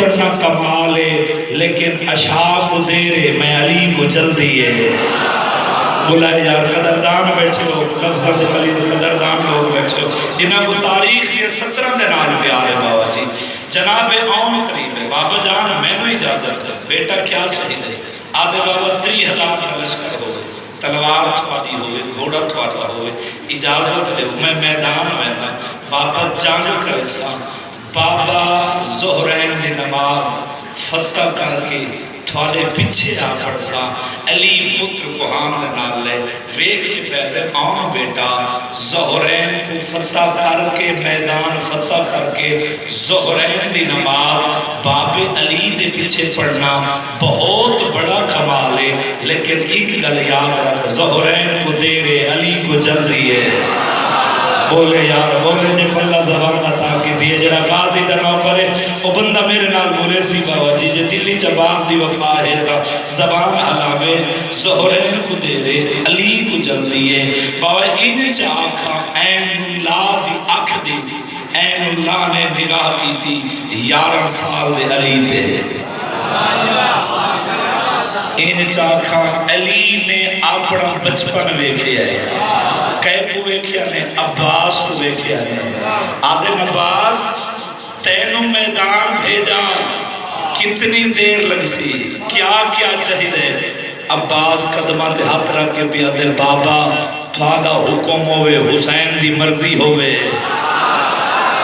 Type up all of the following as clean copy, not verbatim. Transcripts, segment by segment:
نہ کمالے لیکن اشاق دیرے میں علی کو جلدی ہے. بولا یار قدردان بیٹھے ہو، لفظ قلیل قدردان لوگ بیٹھے ہو جنہاں کو تاریخ یہ 17 دنال پیار ہے. بابا جی جناب آن قریب ہے. بابا جان میں نے اجازت ہے، بیٹا کیا چاہیے؟ آدھے بابا 30,000 کا لشکر ہوئے، تلوار تھوڑی ہوئے، گھوڑا تھوڑا ہوئے، اجازت ہے میں میدان میں نا. بابا جان کرے سا بابا ظہرین دی نماز فتح کر کے تھوڑے پیچھے آ پڑسا. علی پتر کو ہاں دنال لے ویک کے بیٹھے آن بیٹا ظہرین کو فتح کر کے میدان فتح کر کے ظہرین دی نماز باب علی دے پیچھے پڑھنا بہت بڑا کمال ہے. لیکن ایک گل یاد رکھ، ظہرین کو دیرے علی کو جلدی ہے. بولے یار بولے جی اللہ زبان عطا کی دیئے. جڑا غازی دا نوکر ہے وہ بندہ میرے نال بولے سی بابا جی جے دلی چباس دی وفا ہے تا زبان علامے ظہرین کو دے دے علی کو جلدی ہے. بابا ان چاکھا این اللہ دی اکھ دی، این اللہ نے نگاہ کی تھی 11 سال دے علی دے. ان چاکھا علی نے اپنا بچپن ویکھیا ہے. کیپو ویکھیا نے عباس کو ویکھیا نے. آدم عباس تینوں میدان بھیجا کتنی دیر لگ سی، کیا کیا چاہیے؟ عباس قدمہ تے ہاتھ رکھ کے پیا دے بابا تھوڑا حکم ہوئے، حسین دی مرضی ہوئے.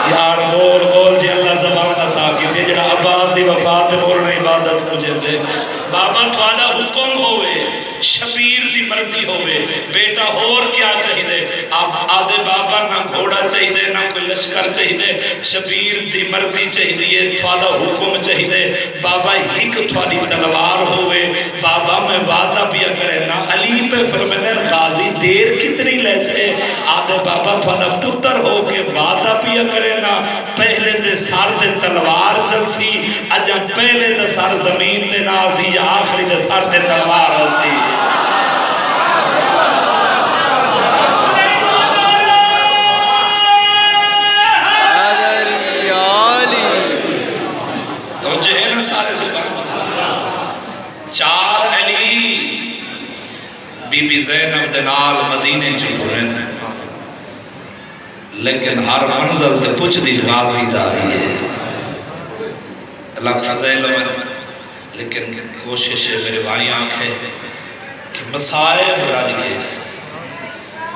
یار بول بول جی اللہ زبان عطا کی دے. جڑا عباس دی وفات مورن عبادت سمجھے دے بابا تھوڑا حکم ہوئے، شبیر دی مرضی ہوئے. بیٹا اور کیا چاہیے؟ آپ آدھے بابا نہ گھوڑا چاہیے نہ کوئی لشکر چاہیے، شبیر دی مرضی چاہیے، تھوڑا حکم چاہیے. بابا ایک تھوڑی تلوار ہوئے. بابا میں وعدہ پیا کرے نا علی پہ فرمانے غازی دیر کتنی لیسے. آدھے بابا تھوڑا پتر ہو کے وعدہ پیا کرے نا پہلے دے سار دے تلوار چل سی، اجا پہلے دے سار زمین دے نازی آخری دے سار دے تلوار ہو سی. تو جہن سارے سے 4 علی بی بی زینب دنال مدینے چپورن، لیکن ہر منزل سے پوچھ دی غازی داری ہے. اللہ فضائل میں لیکن کوشش ہے میرے بھائی آنکھیں کہ مسائل رج کے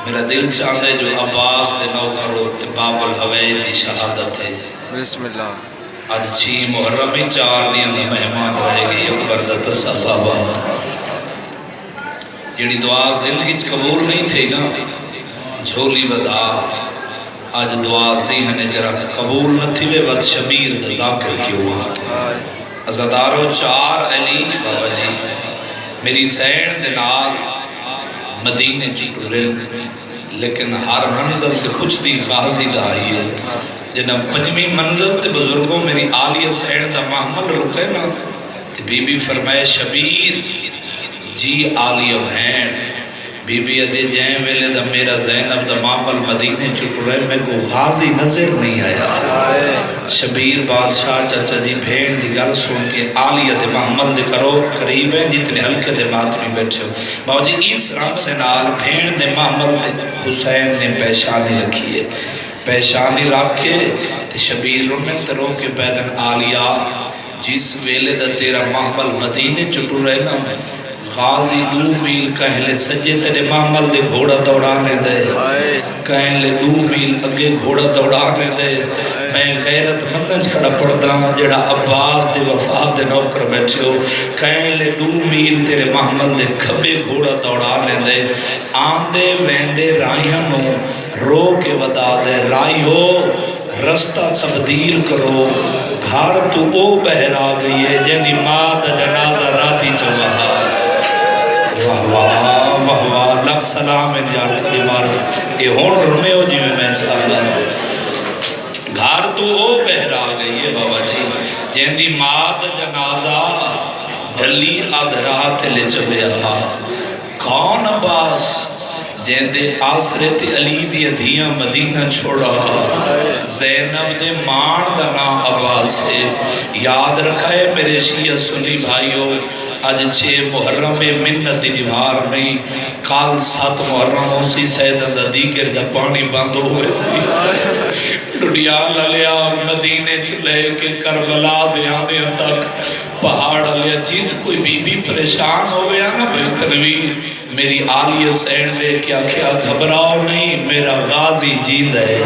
میرا دل چاہتے جو عباس دے نوکر و باب الحویل دی شہادت ہے. بسم اللہ. آج 6 محرم 4 دن دی مہمان رہے گی اکبر دا تسا بابا. جڑی دعا زندگی قبول نہیں تھی نا جھولی ودا، آج دعا ذہن جرا قبول نہ تھی وے وقت شبیر دا ذاکر کیوں. ازادارو 4 علی بابا جی میری سین دنال مدینے چٹورن، لیکن ہر منزل سے کچھ دی غازی دائی ہے. جنہاں 5ویں منزل تے بزرگوں میری آلیہ سین دا محمل رکھے نا بی بی فرمائے شبیر جی آلیہ بہن بی بی ادھے جائیں ویلے دا میرا زینب دا محمل مدینے چٹورے میں کو غازی نظر نہیں آیا. شبیر بادشاہ چچا جی بھین دی گل سن کے آلیہ دے محمل دے کرو قریب ہیں جتنے حلقے دے ماتمی بیٹھے ہو. باو جی اس رنگ سے نال بھین دے محمل دے حسین نے پیشانی رکھی ہے. پیشانی رکھ کے تے شبیر انہیں ترو کے پیدن آلیہ جس ویلے دا تیرا محمل مدینے چٹورے نا غازی 2 میل کہلے سجے تیرے محمل دے گھوڑا دوڑانے دے، کہلے 2 میل اگے گھوڑا دوڑانے دے. میں غیرت مندج کھڑا پڑھتا ہوں جڑا عباس دے وفات دے نوکر بیٹھے ہو. کہلے 2 میل تیرے محمل دے کھبے گھوڑا دوڑانے دے. آندے ویندے رائیاں نو رو کے ودا دے رائی ہو رستہ تبدیل کرو. گھر تو او بہر آ گئی ہے جنہی ماں دا جنازہ راتی چوہا. واہ واہ واہ واہ لکھ سلام انجار کی مار یہ ہون رنے ہو جی میں انشاءاللہ. گھر تو او بہر آ گئی ہے بابا جی جنہی ماں دا جنازہ ڈھلی آدھرات لے چلے آہا. کون عباس جیندے آسرے تے علی دی دھیاں مدینہ چھوڑا زینب دے مان دا نام عباس ہے یاد رکھا ہے میرے شیعہ سنی بھائیوں آج 6 محرم میں منت دی دیوار نہیں کال 7 محرم اسی سیدہ دا دیگر دا پانی بند ہوئے سی ڈڈیا للیا مدینے لے کے کربلا دیانے تک پہاڑ لیا جیت کوئی بی بی پریشان ہو گیا نا بھائی تنویر میری آلی حسین دے کیا گھبراؤ نہیں میرا غازی جیند ہے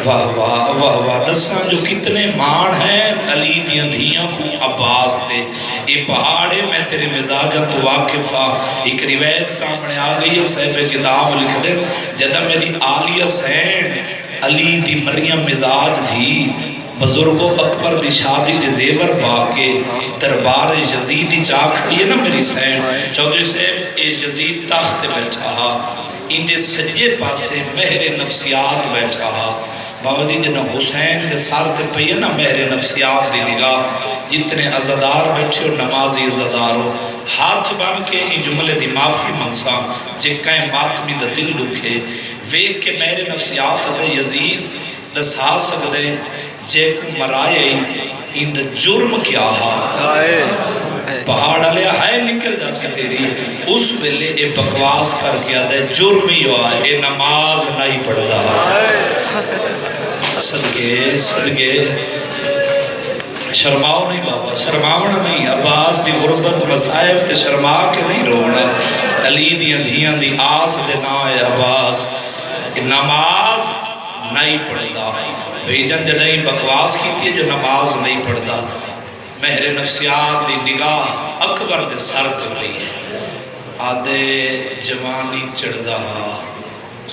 واہ واہ واہ واہ دساں جو کتنے مان ہیں علی دیاں دھیاں کو عباس دے یہ پہاڑے میں تیرے مزاجہ تو واقفہ ایک روایت سامنے آ گئی ہے صاحب کتاب لکھ دے جدہ میری آلی حسین علی دی مریم مزاج دی بزرگوں اکبر دی شادی دے زیور پاکے دربار یزیدی چاکھڑی ہے نا میری سین چودھری صاحب اے یزید تخت بیٹھا ان دے سجے پاسے مہر نفسیات بیٹھا بابا جی جنہ حسین کے سار تے پہیے نا مہر نفسیات دی نگاہ جتنے عزدار بیٹھے اور نمازی عزدار ہو ہاتھ بان کے ہی جملے دی معافی منسا جے کہیں ماتمی دا دل دکھے ویک کے مہر نفسیات دے یزید دسا سکتے جے کو مرائے ان دا جرم کیا ہا پہاڑ لیا ہے نکل جا سی تیری اس ویلے اے بکواس کر کیا دے جرم ہی ہوا ہے اے نماز نہیں پڑھ دا صدقے شرماؤ نہیں بابا شرماؤنا نہیں عباس دی غربت مسائف تے شرما کے نہیں رونا علی دی دھیاں دی آس دے نائے عباس نماز نہیں پڑھتا بیجن جو نہیں بکواس کی تھی جو نماز نہیں پڑھتا مہر نفسیات دی نگاہ اکبر دے سر کر رہی ہے آدھے جوانی چڑھدا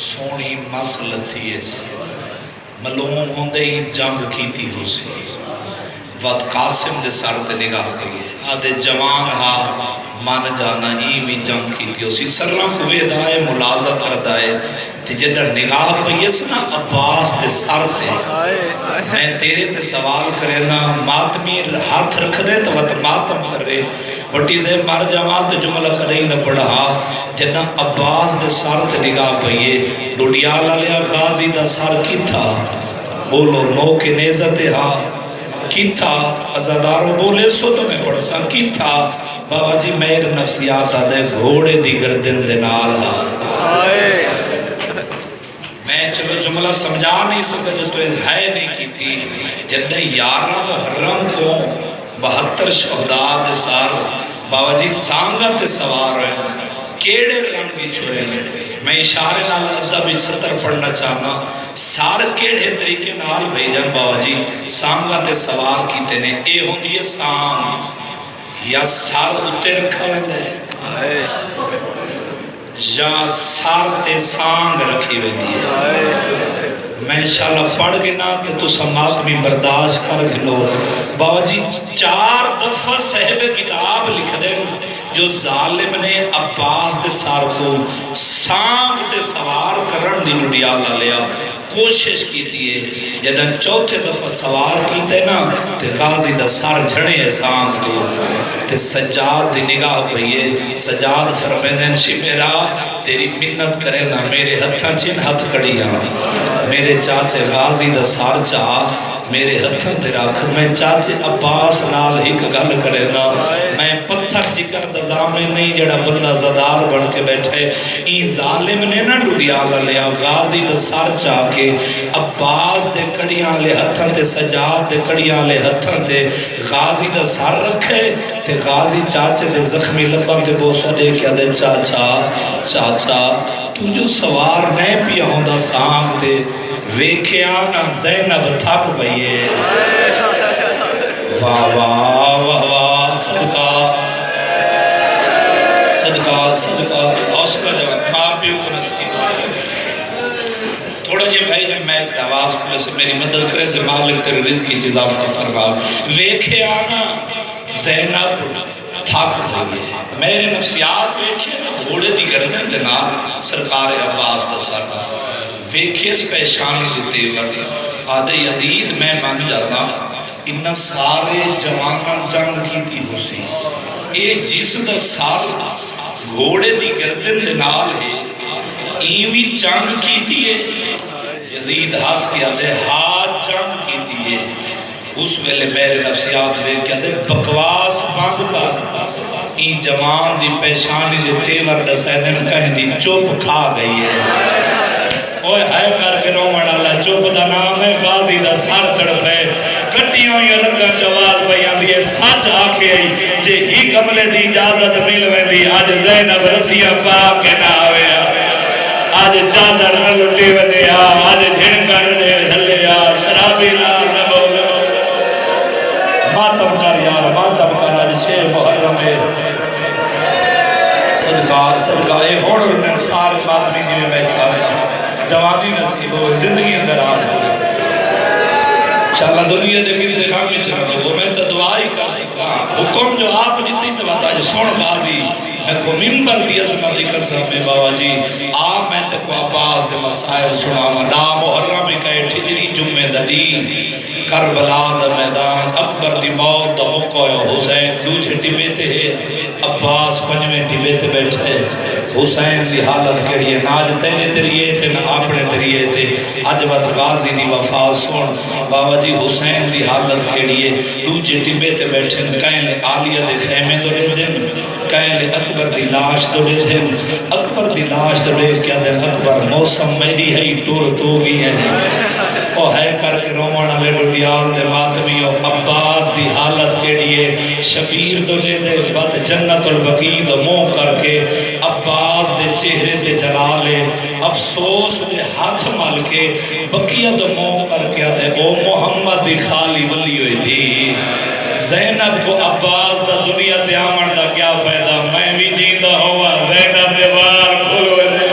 سونی مسلطی ہے ملوم ہوندے ہی جنگ کیتی ہو سی وقت قاسم دے سر تے نگاہ کری ہے آدھے جوان ہاں مان جانا ہی بھی جنگ کیتی ہو سی سرم کوئے دائے ملازہ کر دائے تے جدہ نگاہ پہیس نا عباس دے سر تے میں تیرے تے سوال کرے نا ماتمی ہاتھ رکھ دے تو وقت ماتم کر رہے بٹی سے مار جماعت جملہ کرے نہ پڑھا جدہ عباس دے سر تے نگاہ پہیے ڈوڈیالا لیا غازی دا سر کی تھا بولو نو کے نیزت ہاں کی تھا ازادارو بولے سو تو میں پڑھ سا کی تھا بابا جی میر نفسیات آدھے گھوڑے دی گردن دے نال میں چلو جملہ سمجھا نہیں سکتا جو تو ہے نہیں کی تھی جدہ 11 محرم کو 72 شہداء دے سار بابا جی سانگا تے سوار ہیں کیڑے رنگی چھوڑے میں اشارے نال ادھا بھی 70 پڑھنا چاہنا سار کیڑے طریقے نال بھیجن بابا جی سانگا تے سوار کیتے نے اے ہوں دیئے سانگ یا سار اتے رکھا ہے یا سار تے سانگ رکھی ہوئی دیئے میں انشاءاللہ پڑھ گنا کہ تو سمات میں برداشت کر گنو بابا جی 4 دفعہ صحب کتاب لکھ دیں جو ظالم نے عباس دے سار کو سانگ دے سوار کرن دی لڈیالا لیا کوشش کی دیئے جدن 4تھے دفعہ سوار کیتے نا تے غازی دا سار جھڑے سانگ دو تے سجاد دی نگاہ پہیے سجاد فرمیدن شمیرا تیری منت کرے نا میرے ہتھاں چن ہتھ کڑیاں میرے چاچے غازی دا سار چاہ میرے ہتھاں تے رکھ میں چاچے عباس نال ایک گل کرے نا میں پتھر جکر دا زامن نہیں جڑا بندہ زدار بڑھ کے بیٹھے این ظالم نے نا ڈوڈیالا لیا غازی دا سار چاہ کے عباس دے کڑیاں لے ہتھاں تے سجاد دے کڑیاں لے ہتھاں تے غازی دا سار رکھے تے غازی چاچے دے زخمی لباں تے بوسا دے کیا دے چاچا تو جو سوار نہیں پیا ہوندہ سانگ دے ویکھے آنا زینب تھک بھئیے واہ واہ واہ واہ صدقہ حوصلہ جواب ماں بھی اکنس کی تھوڑا جی بھائی جب میں ایک آواز کھلے سے میری مدد کرے سے مالک تیرے رزق کی اضافہ فرما ویکھے آنا زینب تھک بھئیے میرے نفسیات ویکھے گھوڑے دی گردن دے نال سرکار عباس دا سر ویکھے اس پیشانی دیتے ورے آدھے یزید میں مان جانا انہا سارے جواناں جنگ کی تھی ہو سی اے جس دا سار گھوڑے دی گردن دے نال ہے ایوی چنگ کیتی ہے یزید ہس کیا دے ہاتھ چنگ کیتی ہے اس ویلے میرے نفسیات دے کیا دے بکواس بند کر این جوان دی پیشانی دے تیور دسائدن کہیں دی چوپ کھا گئی ہے اوہ ہے کر کے رومن اللہ چوپ دا نام ہے غازی دا سار چڑھ پہ کٹیوں یا لگا جواب بیان دیئے سچ آکے آئی جے ہی قبلے دی اجازت ملوے دی آج زینب رسیہ پاک کے ناوے آج چادر نہ لٹی ودے آج جھنکا نہ ڈھلے شرابی نار نہ بولے ماتم کر یار ماتم کر آج 6 محرم ہے صدقہ اے ہوڑ سارے ماتمی جی میں بیچا جوانی نصیب ہوئے زندگی اندر آج ہوئے انشاءاللہ دنیا دے کسے کام میں چلو وہ میں تو دعائی کر سکتا حکم جو آپ جتنی تباتا ہے سون بازی میں کو ممبر دی عظمت قسم میں بابا جی آپ میں تکو عباس دے مسائل سنا مدا محرم کہے ٹھجری جمعہ دلی کربلا دا میدان اکبر دی موت دا موقع حسین دوجہ ٹیبیتے ہیں عباس پنجویں ٹیبیتے بیٹھے حسین دی حالت کریے ناج تیرے تریے تھے نہ اپنے تریے تھے عجبت غازی دی وفا سن بابا جی حسین دی حالت کریے دوجہ ٹیبیتے بیٹھے کہیں لے آلیہ دے خیمے دو لے دن کہیں لے اکبر دی لاش دو لے دن اکبر دی لاش دو لے کیا دن اکبر موسم میری ہے ٹور تو گئی ہے او ہے کر کے رومانہ لے ڈیال دے ماتمی عباس دی حالت کے لیے شبیر دو لے دے بات جنت البقیع دو مو کر کے عباس دے چہرے دے جلالے افسوس دے ہاتھ مل کے بقیہ دو مو کر کے دے او محمد دی خالی ولی ہوئی تھی زینب کو عباس دا دنیا دے آمن دا کیا فائدہ میں بھی جیندہ ہوا زینب دے بار کھولو دے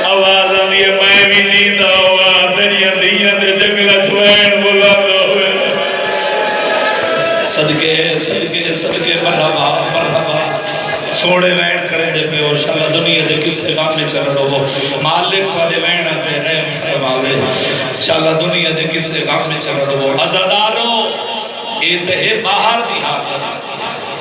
آواز آنی ہے میں بھی جیندہ ہوا دریا دیا دے جگلہ چھوین بلند ہوئے صدقے مرحبا سوڑے وین کریں دے پہ اور شاءاللہ دنیا دے کس کام میں چل رہا ہو مالک والے وین پہ رحم فرماوے شاءاللہ دنیا دے کس کام میں چل رہا ہو عزادارو ایتہے باہر دی حالت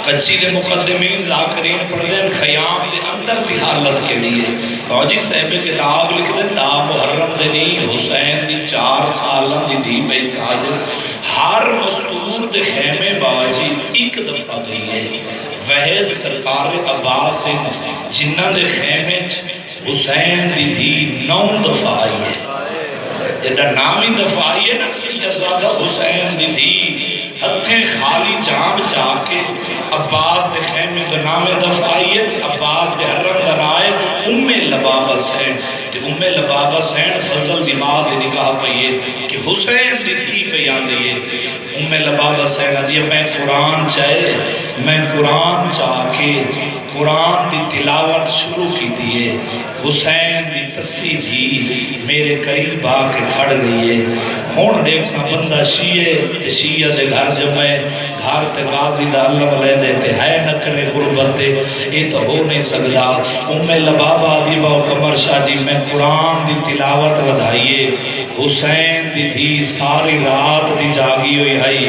کچی دے مقدمین ذاکرین پڑھ دیں خیام دے اندر دی حالت کے لیے روجی صاحب کتاب لکھ دیں دا محرم دنی حسین دی 4 سالہ دی دی بے ساجر ہر مستور دے خیمے باجی ایک دفعہ گئی ہے وحید سرکار عباس جنہ دے خیمے حسین دی دی 9 دفعہ آئی ہے جدہ نامی دفعہ آئی ہے نا سیدہ حسین دی دی ہتھیں خالی جام جا کے عباس دے خیمے کا نام دفع آئی ہے عباس دے حرم در آئے لبابہ حسین لبابہ حسین فضل دی ماں دے نکاح پہیے کہ حسین دی تھی پہ آن دیئے لبابہ حسین آجیے میں قرآن چاہ کے قرآن دی تلاوت شروع کی دیئے حسین دی تسی دی میرے قریب آ کے کھڑ گئی ہے ہون دیکھ سا بندہ شیعہ دے گھر جمعے گھر تے غازی دا اللہ لے دیتے ہے نکرے غربت یہ تو ہو نہیں سکتا لبابہ دی باؤ قمر شاہ جی میں قرآن دی تلاوت ودھائیے حسین دی تھی ساری رات دی جاگی ہوئی آئی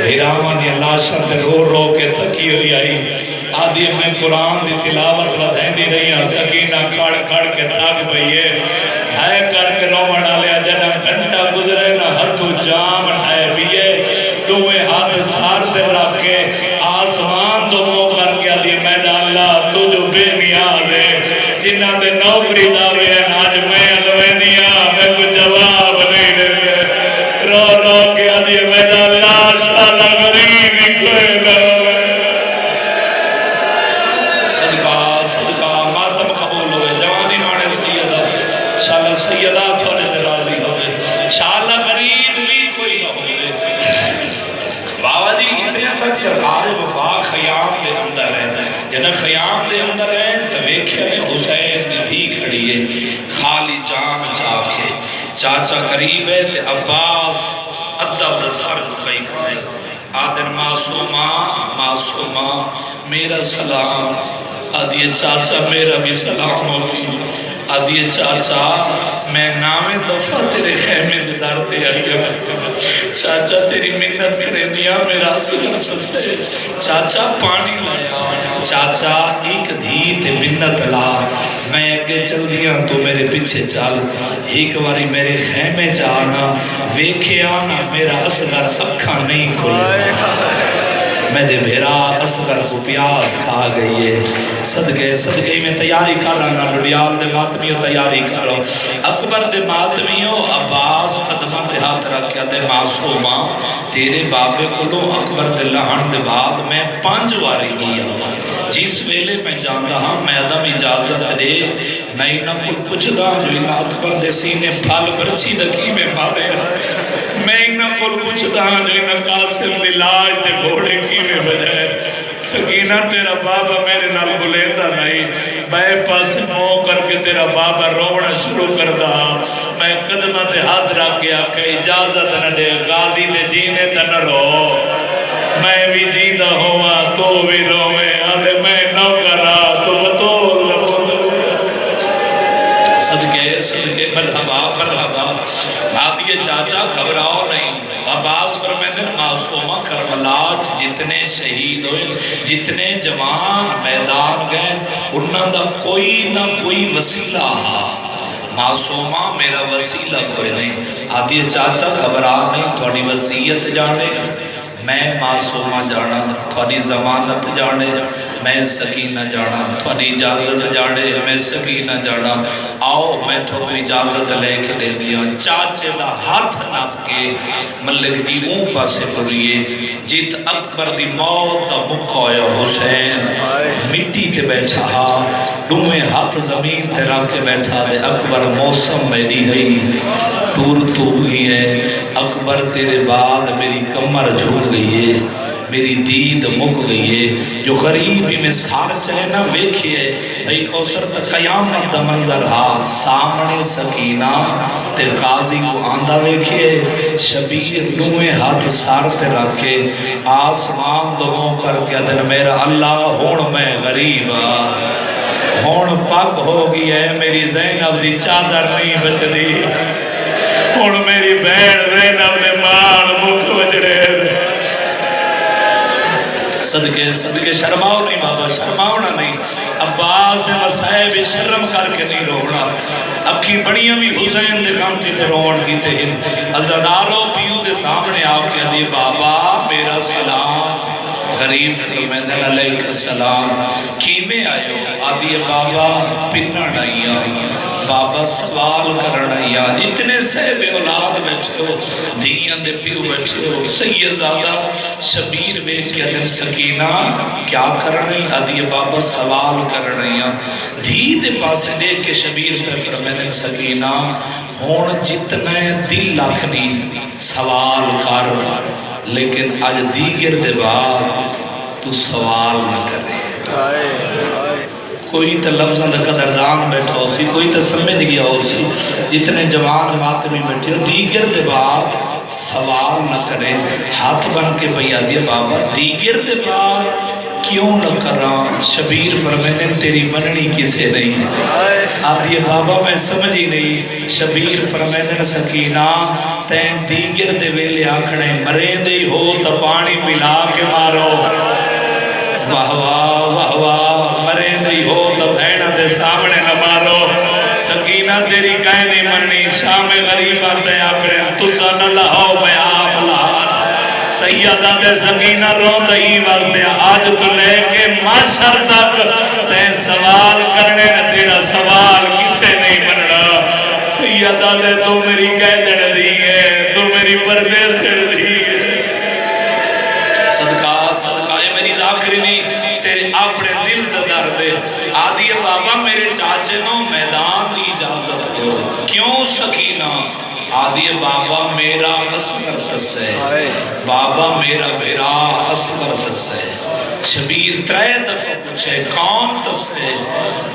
بھیرامان دی اللہ شرط رو کے تکی ہوئی آئی آدھی میں قرآن دی تلاوت ودھائیں دی رہی ہیں سکینہ کھڑ کے تاک بھئیے ہے کر کے رومن آلیا جنم گھنٹا گزرے نہ ہتھو جام ہے بیئے دوئے ہاتھ سار سے رکھ کے آسمان تو مو کر کے آدھی میں اللہ تو جو بے نیاز ہے جنہ دے نوکری داوے ہیں آج میں علوے دیا میں کو جواب نہیں دے رو کے آدھی میں اللہ شاءاللہ غریب ہی کوئی داوے صدقہ ماتم قبول ہوئے جوانی مانے سیدہ شاءاللہ سیدہ تھوڑے درازی ہوئے شاءاللہ غریب بھی کوئی نہ ہوئے بابا جی اتنے تک سرکار وفا خیام دے اندر ہے جنہ خیام دے اندر ہے تو ویکھے میں حسین دی بھی کھڑی ہے خالی جان چاہ کے چاچا قریب ہے تے عباس ادب سر کھڑی آدن معصومہ میرا سلام آدھی چاچا میرا بھی سلام ہوگی، آدھی چاچا میں نامے دفعہ تیرے خیمے دے دار تے آئی ہوں، چاچا تیری منت کرے دیا میرا اصغر سے، چاچا پانی لایا، چاچا ایک دھی تے منت لا، میں اگے چل دیا تو میرے پیچھے چل، ایک باری میرے خیمے جانا ویکھے آنا میرا اصغر اکھا نہیں کھلا، میں دے بھیرا اصغر کو پیاس کھا گئی ہے، صدقے میں تیاری کر رہا، لڑیال دے ماتمیوں تیاری کرو، اکبر دے ماتمیوں عباس قدمہ دے ہاتھ رکھیا دے معصومہ تیرے بابے کو لو اکبر دے لہن دے بعد میں 5 واری گیا، جس ویلے میں جانتا ہاں میں ادم اجازت دے میں نہ کچھ دا جو انہا اکبر دے سینے پھال برچی دکی میں مارے میں نہ کچھ دا جو انہا قاسم ملاج دے گھوڑے کی میں بجائے، سکینہ تیرا بابا میرے نال بلیندہ نہیں، بائے پاس مو کر کے تیرا بابا رونا شروع کر دا، میں قدمہ دے ہاتھ رکھ گیا کہ اجازت نہ دے غازی دے جینے تا نہ رو، میں بھی جیدہ ہوا تو بھی رو میں آدھے میں نو کرا تو بطول صدقے مرحبا آدھی چاچا گھبراؤ نہیں، عباس پر میں نے معصومہ کربلا جتنے شہید ہوئے جتنے جوان میدان گئے انہاں دا کوئی نہ کوئی وسیلہ معصومہ میرا وسیلہ کوئی نہیں، آدھی چاچا گھبرا نہیں، تھوڑی وصیت جانے میں معصومہ جانا، تھوڑی ضمانت جانے میں سکینہ جانا، تھوڑی اجازت جانے میں سکینہ جانا، آؤ میں تھوڑی اجازت لے کے لے دیا، چاچے دا ہاتھ ناپ کے ملک دی اون پاسے پڑھئے، جیت اکبر دی موت دا مقایا حسین مٹی کے بیٹھا دومیں ہاتھ زمین تے رکھ کے بیٹھا دے، اکبر موسم میری گئی دور تو ہوئی ہے، اکبر تیرے بعد میری کمر جھک گئی ہے، میری دید مک گئی ہے، جو غریبی میں سار چلے نہ ویکھئے بھئی کوثر تا قیامت دا منظر سامنے سکینہ تے غازی کو آندہ ویکھئے، شبیر دوئے ہاتھ سار تے رکھے آسمان دموں کر کے دن میرا اللہ ہون میں غریب ہون پاک ہوگی ہے، میری زینب دی چادر نہیں بچ دی، ہون میری بہن زینب دے مال مکھ وجڑے، صدقے شرماؤ نہیں بابا، شرماؤنا نہیں، عباس نے مسائب شرم کر کے نہیں روڑا، اکھی بڑیاں بھی حسین دے کام کی تے روڑ کی تے ہن، عزدارو پیو دے سامنے آ کے دی بابا میرا سلام، غریب فرمیدن علیہ السلام، کیمیں آئے ہو آدھی بابا پنہ ڈائیاں، بابا سوال کرنائیاں، اتنے صحب اولاد بیٹھے ہو، دھیاں دے پیو بیٹھے ہو، سیدزادہ شبیر بیٹھ کے دن سکینہ کیا کرنائی آدھی بابا سوال کرنائیاں، دھی دے پاس دیکھ کے شبیر پہ فرمیدن سکینہ ہون جتنے دل لکھنی سوال کر لیکن آج دیگر دے بعد تو سوال نہ کرے، کوئی تا لفظاں دا قدردان بیٹھا ہو سی، کوئی تا سمجھ گیا ہو سی، جتنے جوان ماتمی بیٹھے ہو دیگر دے بعد سوال نہ کرے، ہاتھ بن کے بھئی آدھی بابا دیگر دے بعد کیوں نہ کراں، شبیر فرمیدن تیری مننی کسے نہیں، آدھی بابا میں سمجھی نہیں، شبیر فرمیدن سکینہ تین دیگر دے ویلے آکھنے مرین دی ہو تا پانی پلا کے مارو، واہ واہ واہ واہ مرین دی ہو تا بھیڑا دے سامنے نہ مارو، سکینہ تیری کہیں نہیں مننی، شام غریبہ دے آکھنے تُسا نہ لہو میں آپ لہا، سیدہ دے سکینہ رو دئی واسطے آج تو لے کے معاشر تک تین سوال کرنے تیرا سوال کسے نہیں بننا، سیدہ دے تو میری کہہ دن دی ہے، تو میری پردے سے دی ہے، صدقہ یہ میری ذاکری نہیں تیرے اپنے دل در دے، آدھی بابا میرے چاچے نو میدان دی اجازت دو، کیوں سکینہ آدھی بابا میرا اصغر تسے، بابا میرا بیرا اصغر تسے، شبیر ترے دفعہ پوچھے کون تسے،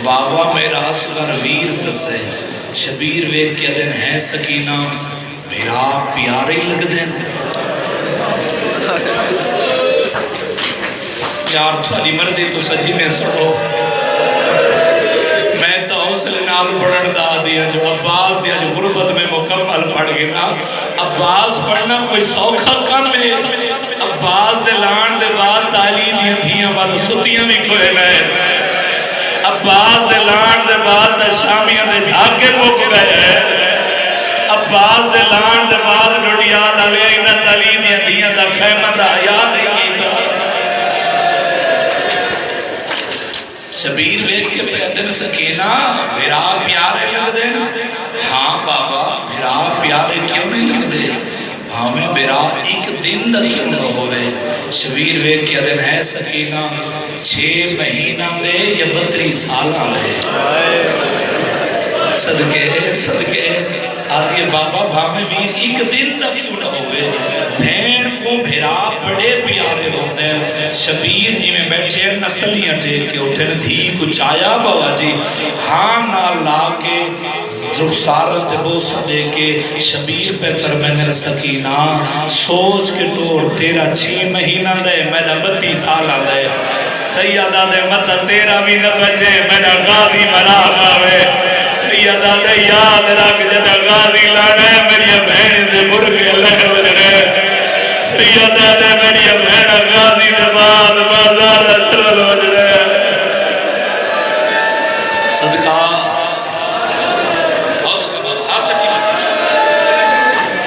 بابا میرا اصغر ویر تسے، شبیر وید کیا دن ہے سکینہ بیرا پیارے لگ دن، یار تھوڑی مردی تو سجی میں سڑو، نال پڑھن دا دیا جو عباس دیا جو غربت میں مکمل پڑھ گئے نا عباس پڑھنا کوئی سوکھا کم ہے عباس دے لان دے بعد تعلیم دیا دیا بعد ستیاں بھی کوئے لائے عباس دے لان دے بعد شامیاں دے دھاگے مک گئے عباس دے لان دے بعد ڈوڑیال علیہ انہ تعلیم دیا دا خیمہ دا یاد نہیں شبیر ویک کے پیدن سکینہ بھرا پیارے لگ دے ہاں بابا بھرا پیارے کیوں نہیں لگ دے ہمیں بھرا ایک دن دا کیوں نہ ہوئے شبیر ویک کے دن ہے سکینہ 6 مہینہ دے یا 32 سالہ لے صدقے آدھے بابا بھامے بھی ایک دن دا کیوں نہ ہوئے بھین کو بھرا بڑے پیارے ہوتے ہیں شبیر جی میں بیٹھے ہیں نتلیاں ٹیک کے اٹھے دھی کچھ آیا بابا جی ہاں نہ لا کے رخسارت بوسہ دے کے شبیر پہ فرمائنے سکینہ سوچ کے طور تیرا 6 مہینہ دے میرا 32 سالہ دے سیدہ دے مت تیرا بھی نہ بچے میرا غازی مرا باوے سیدہ دے یاد رکھ جدہ غازی لانے میری بہن دے برگے لے وجنے سیدہ دے میری بہن غازی دے بعد بازار شرل وجنے صدقہ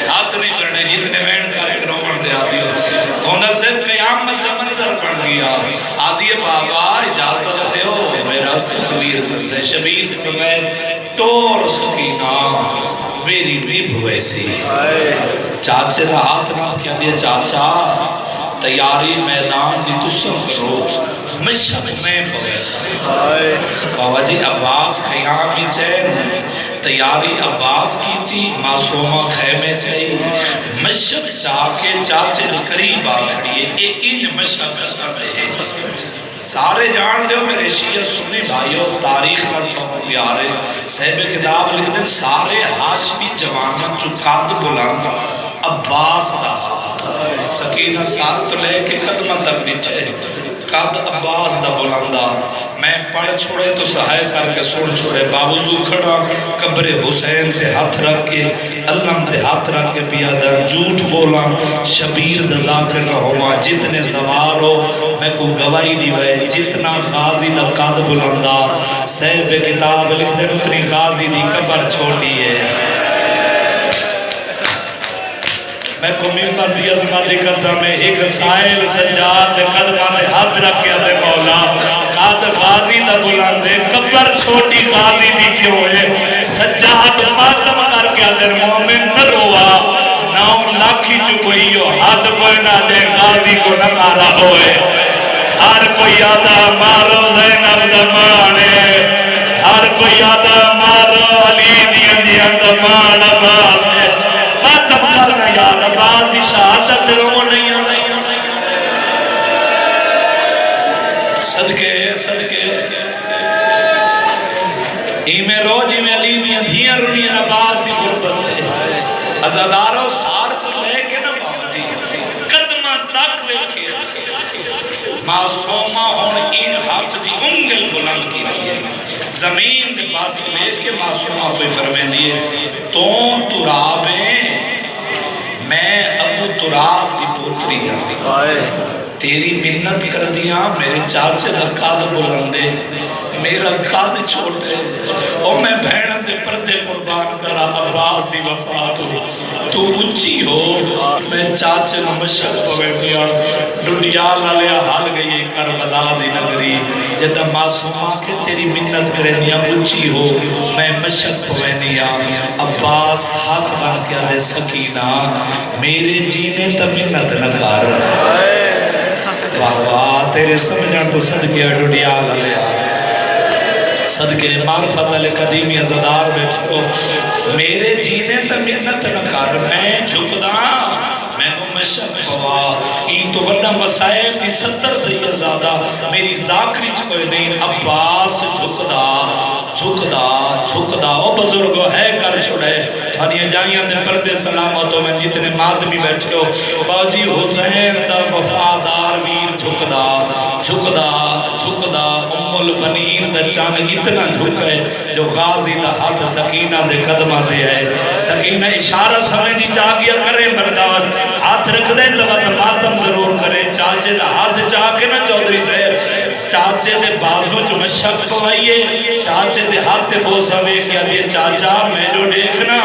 ہاتھ نہیں کرنے جتنے بہن کا ایک رومن دے آدھی ہو ہوندر سے قیامت کا منظر پڑھ گیا آدھی بابا اجازت دے ہو میرا سکبیر سے شبیر فرمائے ٹور سکینہ میری نیب ویسی چاچے کا ہاتھ نہ کیا دیا چاچا تیاری میدان دی تسم کرو مشک میں بویسا بابا جی عباس قیامی چین تیاری عباس کی تھی معصومہ خیمے چاہی مشک چاہ کے چاچے قریب آگئے یہ ان مشک کرتا رہے سارے جان دے ہو میرے شیعہ سنی بھائیوں تاریخ کرتا ہوں پیارے صحیح کتاب لکھ دیں سارے ہاشمی جوانہ جو قد بلند عباس دا سکینہ ساتھ لے کے قدمہ تک نیچے قد عباس دا بلندہ میں پڑھ چھوڑے تو سہائے کر کے سن چھوڑے باوضو کھڑا قبر حسین سے ہاتھ رکھ کے اللہ سے ہاتھ رکھ کے پیادہ جھوٹ بولا شبیر دا ذاکر نہ ہوا جتنے زوار ہو میں کو گواہی دی ہوئے جتنا غازی دا قد بلندہ صحیح کتاب لکھ دے اتنی غازی دی قبر چھوٹی ہے میں کو ممبر دی عظمت قسم ہے ایک سائل سجاد قدمہ میں ہاتھ رکھ کے دے مولا قد غازی دا بلندے قبر چھوٹی غازی دی کیوں ہے سجاد ماتم کر کے دے مومن نہ روا 9 لاکھی چکوئی ہو ہاتھ پڑھنا دے غازی کو نہ مارا ہوئے ہر کوئی آدھا مارو زینب دمانے ہر کوئی آدھا مارو علی دیاں دمان عباس ہے خاتم کرنا یار عباس دی شہادت رو نہیں صدقے ایمیں رو جی میں علی دیاں رونیاں عباس دی غربت تھے ازادارو سار کو لے کے نہ باندھی قدمہ تک لے کے معصومہ ہون این ہاتھ دی انگل بلند کی لیے زمین دے پاس لے کے معصومہ کوئی فرمے دیئے تو ترابیں میں ابو تراب دی پوتری تیری منت کر دیا میرے چاچے دا قد بلندے میرا قد چھوٹے اور میں بھینن دے پردے قربان کرا عباس دی وفات ہو تو اچھی ہو میں چاچے مشک پوے دیا ڈنیال علیہ حال گئی کربلا دی نگری جدہ معصومہ کے تیری منت کرے دیا اچھی ہو میں مشک پوے دیا عباس ہاتھ بان کیا دے سکینہ میرے جینے تا منت نہ کر واہ واہ تیرے سمجھان کو صدقے ڈنیال علیہ صدقے معرفت علی قدیمی ازدار بیٹھو میرے جینے تا منت نہ کر میں جھکدا میں کو مشک ہوا این تو بڑا مسائب کی 70 سے یہ زیادہ میری ذاکری کوئی نہیں عباس جھکدا او بزرگو ہے کر چھوڑے تھانیاں جائیاں دے پردے سلامتوں میں جتنے مادمی بیٹھے ہو باجی حسین دا وفادار ویر جھکدا ام البنین دا اچانک اتنا جھک ہے جو غازی دا ہاتھ سکینہ دے قدمہ دے ہے سکینہ اشارہ سمجھ چاہیا کرے برداشت ہاتھ رکھ دے تو ماتم ضرور کرے چاچے دا ہاتھ چاہ کے نہ چودھری سے چاچے دے بازو جو مشک کو آئیے چاچے دے ہاتھ بوسا وے کیا دے چاچا میں جو دیکھنا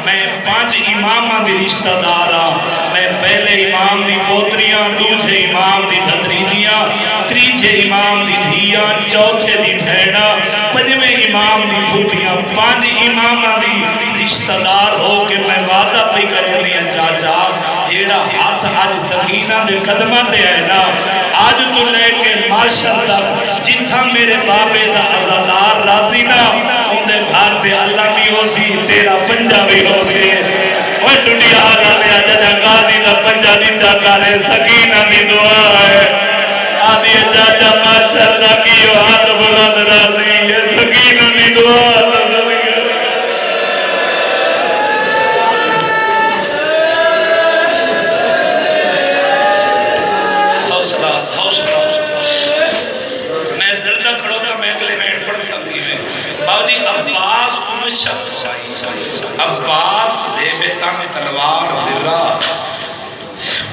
میں 5 امامہ دی رشتہ دارا میں پہلے امام دی پوتریاں دوسرے امام دی ددریدیاں تیسرے امام دی دھیاں چوتھے دی بھیڑا پنجویں امام دی پھوپیاں 5 امامہ دی رشتہ دار ہو کے میں وعدہ پہ کریں دیا چاچا جیڑا ہاتھ آج سکینہ دے قدمہ دے آئے نا آج تو لے کے ماشاءاللہ جتھا میرے بابے دا عزادار راضی نا ان دے گھر پہ اللہ بھی ہو سی تیرا پنجہ بھی ہو سی اوہ ٹوٹی آگا دے آجا غازی دا پنجہ دیتا کرے سکینہ بھی دعا ہے آدھی چاچا ماشاءاللہ کیو ہاتھ بلند راضی ہے سکینہ بھی دعا ہے عباس دے بیتا میں تلوار ذرہ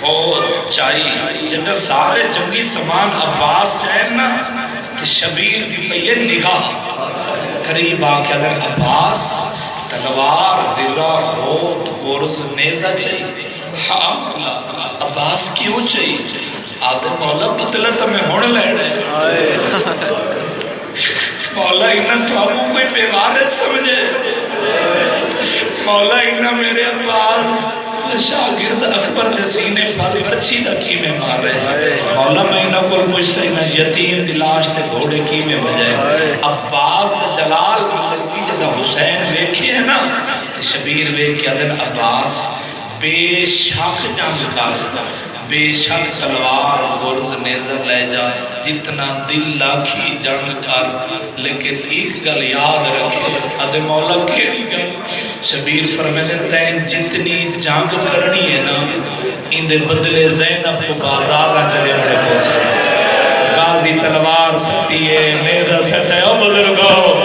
اور چاہی جنہا سارے جنگی سامان عباس چاہے نا تو شبیر دی پہ نگاہ قریب آکے اگر عباس تلوار ذرہ خود گرز نیزہ چاہیے ہاں عباس کیوں چاہیے آدھے مولا بدلہ تمہیں ہونے لے رہے مولا انہاں تو ابو کوئی پیوارت سمجھے مولا انہاں میرے عباس شاگرد اکبر دے سینے پر برچی دا کی میں مار رہے مولا میں انہاں کو پوچھتا انہاں یتیم دلاش تے گھوڑے کی میں بجائے عباس دا جلال ملکی جدہ حسین ویکھی ہے نا شبیر ویکھی دن عباس بے شک جنگ کر بے شک تلوار گرز نیزر لے جا جتنا دل لاکھی جنگ کر لیکن ایک گل یاد رکھے ادھے مولا کیڑی گل شبیر فرمیدے تین جتنی جنگ کرنی ہے نا ان دے بدلے زینب کو بازار نہ چلے بڑے پوچھے غازی تلوار ستی ہے نیزہ ستا ہے او بزرگو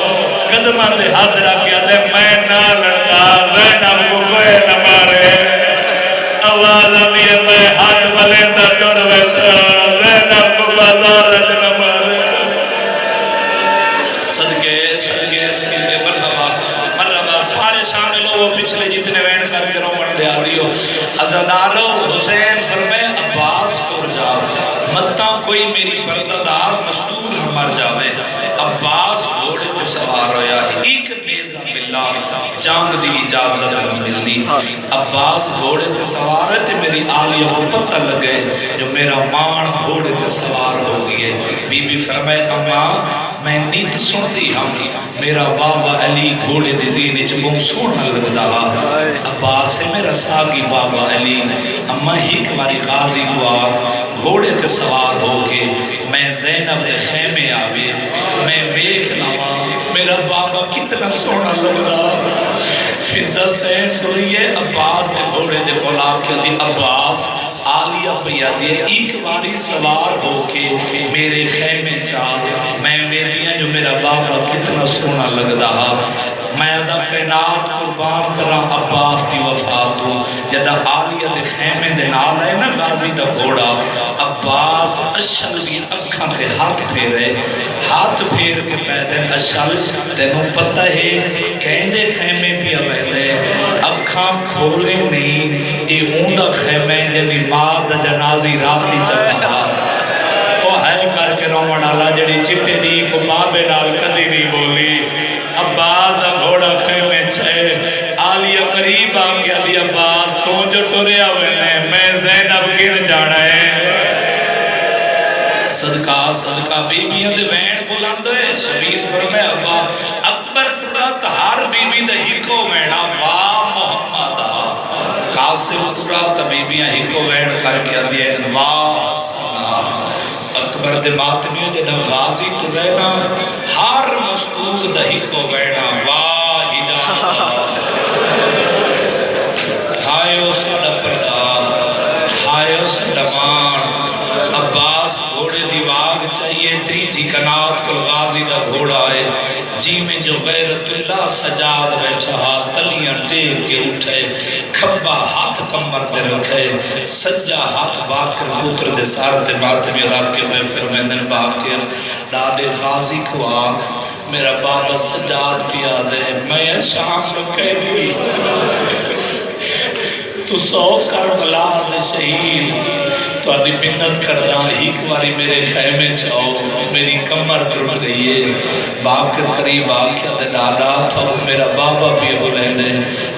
قدمہ دے ہاتھ رکھے ادھے میں نہ لڑتا زینب کو کوئی نہ مارے آواز آمیے میں ہاتھ ملیندہ ڈر ویسا زینب کو بازار رجنا مارے صدقے مرحبا سارے شامل ہو پچھلے جتنے وین کر کے رومن دے آدھی ہو عزادارو حسین فرمے عباس کو رجاؤ متہ کوئی میری برددار مستور مر جاوے عباس گھوڑے پہ سوار ہویا ایک نیزہ ملا جانگ دی اجازت ملنی عباس گھوڑے پہ سوار ہے تے میری آلیہ کو پتہ لگے جو میرا مان گھوڑے پہ سوار ہو گئے بی بی فرمائے اماں میں نیت سنتی ہم میرا بابا علی گھوڑے دی زینے جبوں سونا لگدا عباس سے میرا ساگی بابا علی اماں ہی کماری غازی دعا گھوڑے تے سوار ہو کے میں زینب دے خیمے آوے میں ویکھ نوا میرا بابا کتنا سونا لگدا فضا سے سوئیے عباس دے گھوڑے دے بولا کے دی عباس آلیہ پیا دے ایک باری سوار ہو کے میرے خیمے چاہ میں ویلیاں جو میرا بابا کتنا سونا لگدا میں ادھا کائنات قربان کرا عباس دی وفات ہوں جدہ آلیہ دے خیمے دے نال ہے نا غازی دا گھوڑا عباس اشل بھی اکھاں پہ ہاتھ پھیر کے پیدے اشل تینوں پتہ ہے کہندے خیمے پہ آوے اکھاں کھولے نہیں یہ ہوندہ خیمے جدی ماں دا جنازی راتی چلتا وہ ہے کر کے رومن اللہ جڑی چٹے دی کو بابے نال کدی نہیں بولی عباس دا گھوڑا خیمے چھے آلیہ قریب آگیا دی عباس تو جو ٹوریا ہوئے میں زینب گر جانا ہے صدقہ بیبیاں دے وین بلند ہے شبیر فرمائے ابا اکبر ترات ہر بیبی دے ہکو وینا واہ محمد قاسم ترات بیبیاں ہکو وین کر کے دیئے واہ اکبر دے ماتمیوں دے غازی تو رہنا ہر مستور دہی کو بینا واہ ہجاب ہائیو سلفردہ ہائیو سلمان عباس گھوڑے دیواغ چاہیے ہے تریجی کنات کو غازی دا گھوڑا ہے جی میں جو غیرت اللہ سجاد بیٹھا تلیاں ٹیک کے اٹھے کھبا ہاتھ کمر پہ رکھے سجا ہاتھ باکر پوتر دے سارتے بات میں رکھ کے پہ فرمیدن باکر ڈاڈے غازی کو آگ میرا بابا سجاد پیا دے میں شام کو کہہ دی تو سو کربلا دے شہید تو آدھی منت کردہ ایک باری میرے خیمے چاہو میری کمر ٹوٹ گئی ہے باکر قریب آکیا دے ڈالا تو میرا بابا بھی بولے دے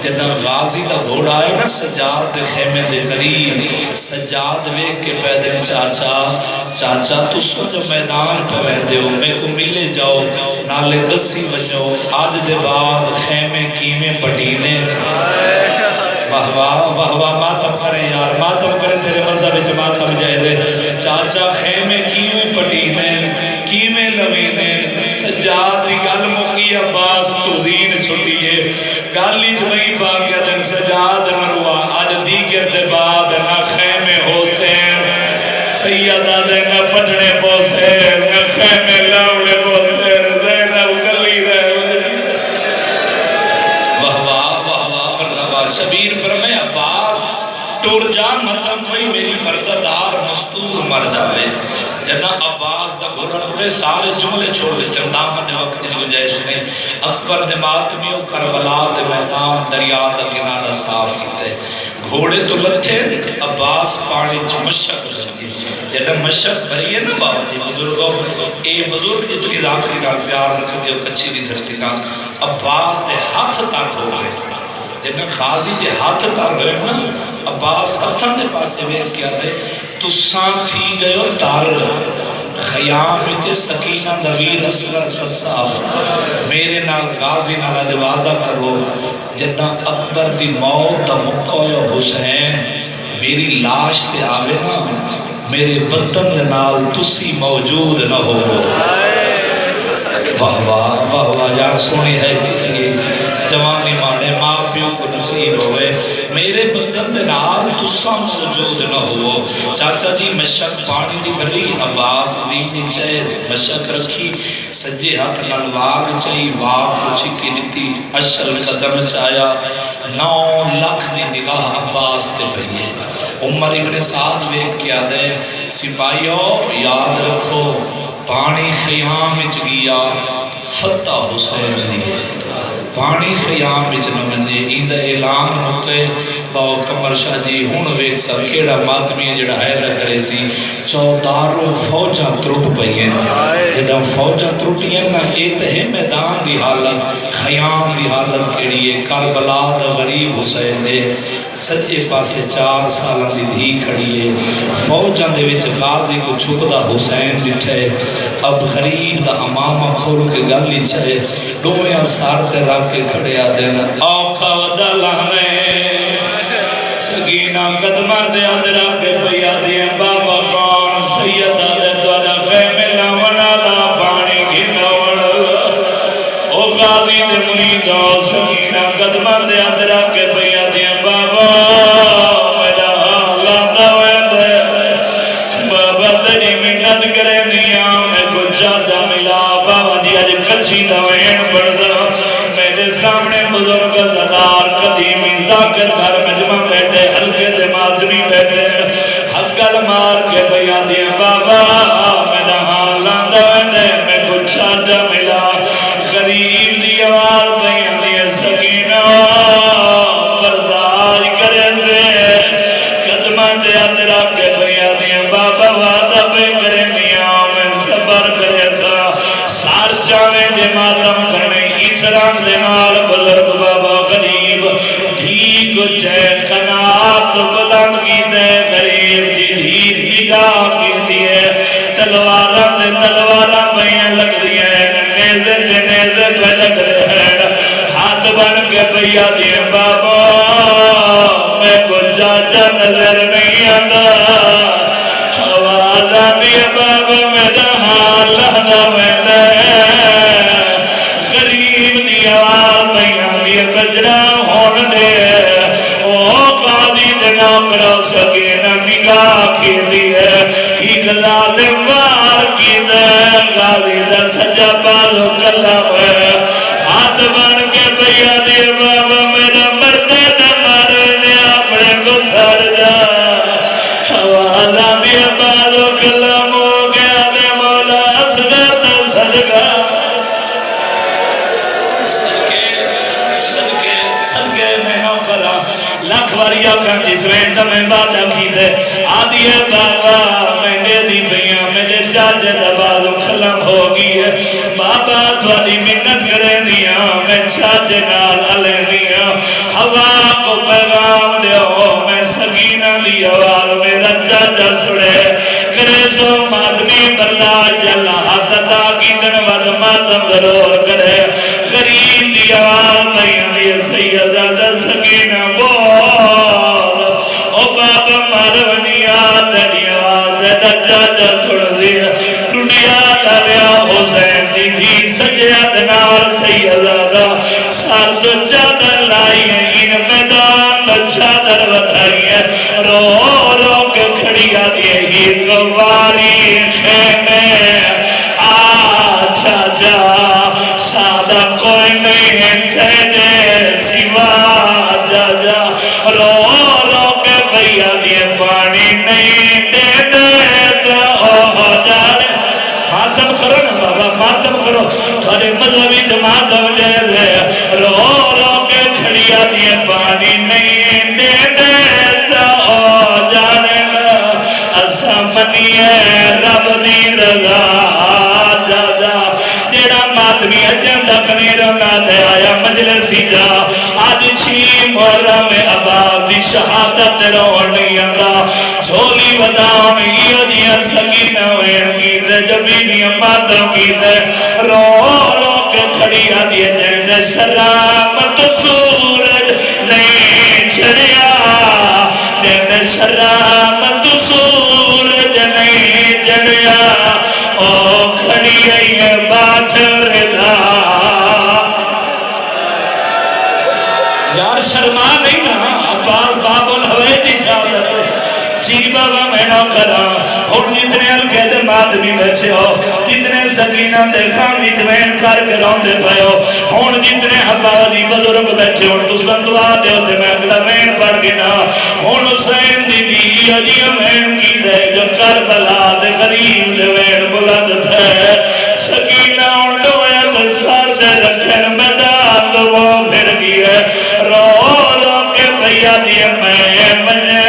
جنہ غازی دا گھوڑا ہے نا سجاد دے خیمے دے قریب سجاد ویک کے پیدل چاچا تو سو جو میدان پہ رہتے ہو میں کو ملے جاؤ نالے دسی بجو آج دے بعد خیمے کیمیں پٹینے واہ واہ واہ ماتم کرے یار ماتم کرے تیرے مذہب وچ ماتم جائے دے چاچا خیمے کیویں پٹینے کیویں لوینے سجاد دی گل مکی عباس تو دین چھٹیے گالی جمعی باقی دن سجاد مروا آج دیگر دے بعد نہ خیمے حسین سیدہ دے نہ پڑھنے پوسین نہ خیمے لاؤڑے پوسین زینب گلی رہے شبیر فرمائے عباس ٹور جا مطلب کوئی میری مرددار مستور مر جاوے جنا عباس دا گھوڑا پورے سارے جملے چھوڑ دے چندام نے وقت کی گنجائش نہیں اکبر دے ماتمیوں کربلا دے میدان دریا دا کنارہ صاف کیتے گھوڑے تو لتھے عباس پاڑی جو مشک رہی جنا مشک بھری ہے نا بابا جی بزرگوں اے بزرگ جس کی ذاکری نال پیار رکھ دیو کچھی دی دھرتی نال عباس دے ہاتھ تک ہو گئے جنہ خاضی دے ہاتھ کر گئے نا عباس ہاتھن دے پاسے ویس کیا دے تو سان تھی گئے اور تار خیام تے سکینہ نویر اصغر قصاب میرے نال غازی نال وعدہ کرو جنہ اکبر دی موت دا مقوی حسین میری لاش تے آوے نا میرے بدن دے نال تسی موجود نہ ہو واہ واہ واہ واہ یار سونی ہے کہ جوانی مانے ماں پیوں کو نصیب ہوئے میرے بدن دے نال تسا موجود نہ ہو چاچا جی مشک پانی دی بھری عباس دیسی چاہے مشک رکھی سجے ہاتھ نال واگ چاہی واگ پوچھی کی دیتی اشل قدم چایا 9 لاکھ دی نگاہ عباس تے بھئیے عمر ابن سعد ویک کیا دے سپاہیوں یاد رکھو پانی خیام اچ گیا فتح حسین دیئے پانی خیام بچ نہ منجے ایندہ اعلان ہوتے باو کمر شاہ جی ہون ویک سر کیڑا ماتمی جڑا ہے رکھرے سی چوداروں فوجہ ترٹ پئیے جڑا فوجہ ترٹیے نا ایت ہے میدان دی حالت خیام دی حالت کیڑیے کربلا دا غریب حسین دے سچے پاسے 4 سالہ دی دھی کھڑیے فوجہ دے وچ غازی کو چھپ دا حسین دٹھے اب غریب دا امامہ کھول کے گلی چاہے دویاں سار تے رکھ کے کھڑے آدھیں آقا ودا لانے سگینہ قدمہ دے اندرہ کے پیا دیں بابا کون سیدہ دے دوڑا خیمے لاونا لا پانی گھنا وڑا او غازی دے مریدہ سگینہ قدمہ دے اندرہ کے پیا دیں بابا میرا لاندہ ویندے بابا تیری منت کرے دیا میں کچھ جا ملا بابا جی آج کچھی دوین بڑھدا میرے سامنے بزرگ زدار قدیمی ذاکر گھر مجمع بیٹھے ہلکے دے مادمی بیٹھے حقل مار کے بیان دیا بابا میرا حالان دونے میں کچھ آجا ملا غریب دی آواز بیان دیا سکینہ بردار کرے سے قدمہ دے اندرہ کے بیان دیا بابا وعدہ پہ کرے دیا میں سفر کرے سا سار جانے دے ماتم کرنے اسران دے مال بزرگ بابا غریب ٹھیک چین کنات بلند کی دے غریب دی دھیر نگاہ کی دیئے تلوارہ دے تلوارہ پہیاں لگ دیئے نیزے دے نیزے پہ لگ رہے ہاتھ بن کے پہیا دیئے بابا میں کو جاجا نظر نہیں آتا آوازہ دیئے بابا میرا حال لہنا میں دے آواز بیان دی بجرا ہون دے او قاضی دنا کرو سکینہ نگاہ کی دی ہے ہی ظالم وار کی دے غازی دا سجا بازو کلم ہاتھ بن کے بھیا دے بابا میرا مردے نہ مارنے اپنے کو سر جا حوالا بھی بازو کلم ہو گیا دے مولا اصغر دا صدقہ صدقے میں نو کرا لاکھ واریا کا جس وین تمہیں بات کی دے آدھی ہے بابا میں دی بھئیاں میرے چاچے دبازو کھلم ہوگی ہے بابا توالی منت کرے دیا میں چاچے نال علی دیا ہوا کو پیغام دے ہو میں سکینہ دی آواز میرا چاچا سڑے کرے سو مادمی برداش جلا حسدہ کی دنوات ماتم ضرور کرے غریب دی آواز بھئیاں دی سیدہ دا سکینہ بول او بابا مارونی آدھنی آواز دا چاچا سڑ دیا دنیا لیا حسین دی بھی سجاد نار سیدہ دا سار سو چادر لائی ہے ان میدان چادر بتائی ہے رو رو کے کھڑی آدھی ہے ہی کواری خیمے آچھا جا سادہ کوئی نہیں تیجے سوا جا جا رو رو کے بھئیا دیے پانی نہیں دے دے تو ہو جانے ماتم کرو نا بابا ماتم کرو تھوڑے مذہبی جماعت دے دے رو رو کے کھڑیا دیے پانی نہیں دے دے تو ہو جانے اسا منیے رب دی رضا جا جا جیڑا ماتمی اجن دکھنی رنا دے آیا مجلسی جا آج چھی محرم عباد دی شہادت روڑی اندہ جھولی وداؤں یہ دیا سکینہ وین کی دے جبی دیا ماتم کی دے رو رو کے کھڑی آدھی جن شرامت سورج نہیں چھڑیا جن شرامت سورج نہیں جڑیا او کھڑی ہے باچر دا یار شرما نہیں نا باب الحویدی شہادت جی بابا میں نہ کرا اور جتنے القید مادمی بیٹھے ہو جتنے سکینہ دے خامی دوین کر کے روندے پائے ہو اور جتنے حبادی بزرگ بیٹھے ہو تو سندوا دے ہوتے میں اگلا مین پڑھ گنا اور حسین دی دی عجیہ مین کی دے جو کربلا دے غریب دے وین بلند تھے سکینہ اور لویا دے سار دے رکھن میدان دو وہ پھر گئے رو رو کے بھیا دیے میں مننے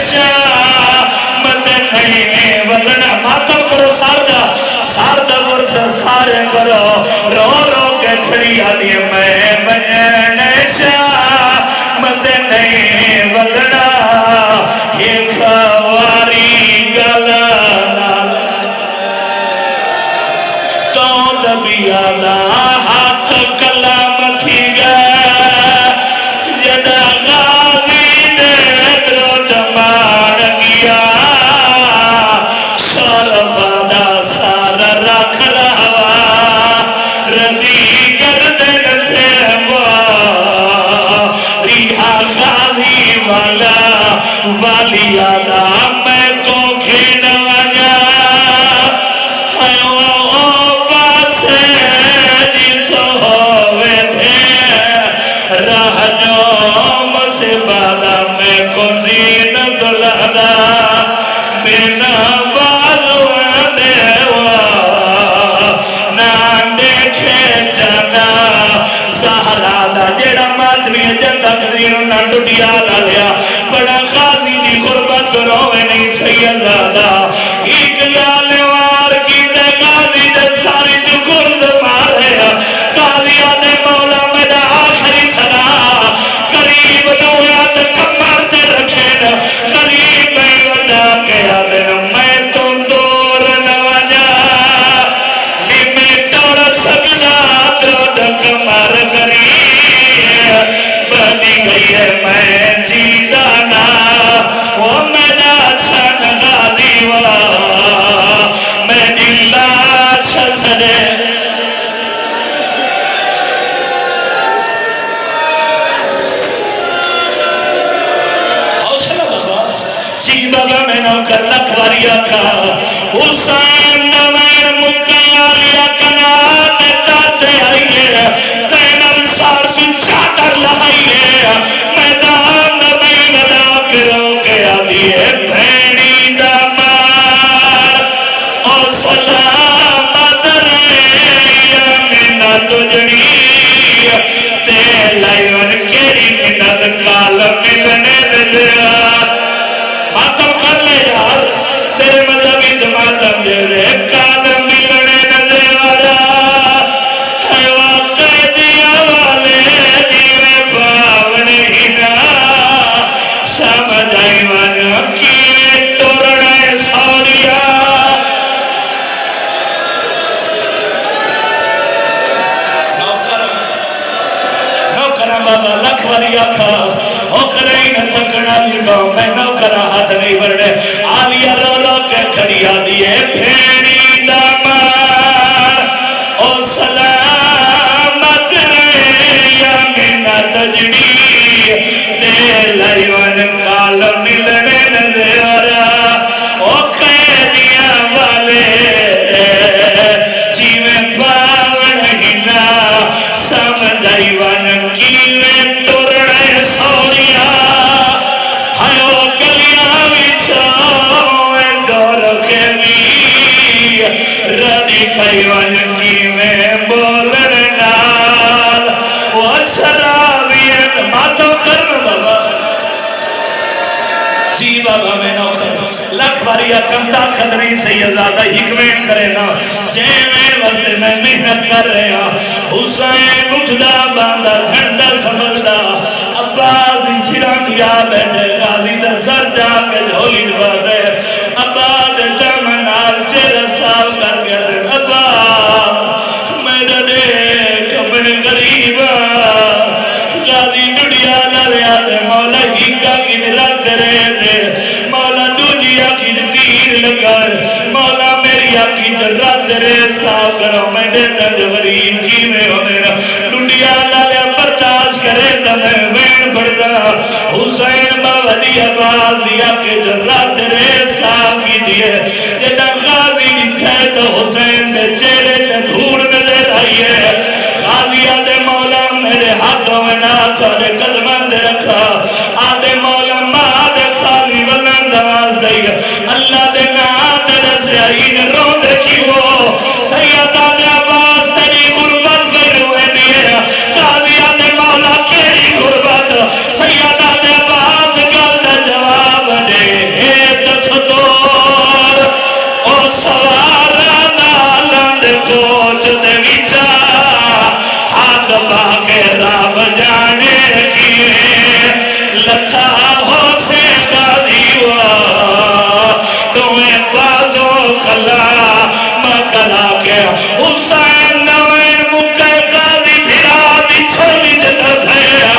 شاہ مت نہیں ولنا ماتم کرو ساردہ ورسا سارے کرو رو رو کے کھڑی آدھی میں مننے شاہ مت نہیں ولنا یہ خواری گلنا تو دبی آدھا ہاتھ کلام تھی گئے جدا غازی دے درد مار گیا شرفادہ سار رکھ رہا ردی گردن تھے وہ ریحا غازی والا والی آدھا میں کو کھیل وجا بڑا غازی دی غربت روے نہیں سیدہ ایک یالوار کی دے غازی دے ساری جو گرد مارے غازی آدھے مولا میرا آخری صدا قریب دویا دے کمر دے رکھیں قریب میں ودا کے آدھے میں تو دور نوجا میں دور سکنا درو دک مر غریب بنی گئی ہے میں جیدانا وہ میرا چھن غازی میں دلہ شسرے حوصلہ بسوا جی بابا میں نو کر لکھواری آکھا حسین نوین مکیا لیا کنات داتے آئیے زینب سار کی چادر لائیے میدان نبی ودا کے روکے آدھیے بھینی دامار اور سلامت رہے یمینہ تجھنی تے لائیون کیری منت کال ملنے دلیا ماتم کر لے یار تیرے مذہبی جماعتم جیرے کال ملنے دلیا ہے واقع دیا والے دیوے پاون ہینا سمجھائی من کیوے توڑنے سوریا بابا لکھ والی آکھا اوکھرے ہی نہ تھکنا لکھا میں نوکرہ ہاتھ نہیں بڑھنے آلیا رو رو کے کھڑی آدھیے بھینی دامار او سلامت رہے یمینہ تجڑی تے لائیون کال ملنے نظرہ او قیدیاں والے جیوے پاون ہینا سمجھائی ون کیوے ٹورنے سوریا ہائیو گلیاں وچھوے دور کے بھی ردی کھائی ون کیوے بولن نال وہ شرابیت ماتو کرن بابا جی بابا میں نو کر لکھ باری اکم طاقت نہیں سیدادہ حکمین کرے نا جیمین واسطے میں محنت کر رہے ہیں حسین اٹھدا باندھا گھنڈا سمجھدا عباس دی سران دیا بیٹھے غازی دا سر جا کے جھولی جبا دے عباس جامن آل چیر صاف کر کے دے عباس میرا دیکھ اپنے غریبا غازی ڈڑیا لیا دے مولا ہی کا کی رکھ رہے دے مولا دوجیا کی تیر لگا مولا میری آکی جرات رے صاف کرو میں دے دن غریب کی میں ہو میرا ڈڑیا لیا برداشت کرے دا میں وین بڑھتا حسین بابا دی آواز دیا کہ جرات رے صاف کی دیئے جدا غازی نکھے تو حسین دے چہرے تے دھوڑ نظر آئیے غازی آدھے مولا میرے ہاتھوں میں ناتھ آدھے قدمان دے رکھا آدھے مولا ماں آدھے خالی ولن دواز دے اللہ دے نات رسے آئین رو دے کی وہ سید آدھے عباس تیری غربت پر ہوئے دیئے غازی آدھے مولا کیری غربت سید آدھے عباس گلدہ جواب دے دستور او سوارا نالند کوچ دے وچا ہاتھ باگے راب جانے کی لکھا ہو سے غازیوا تمہیں بازو کھلا مکلا کے حسین نوین مکہ غازی بھرا دی چھولی جدت ہے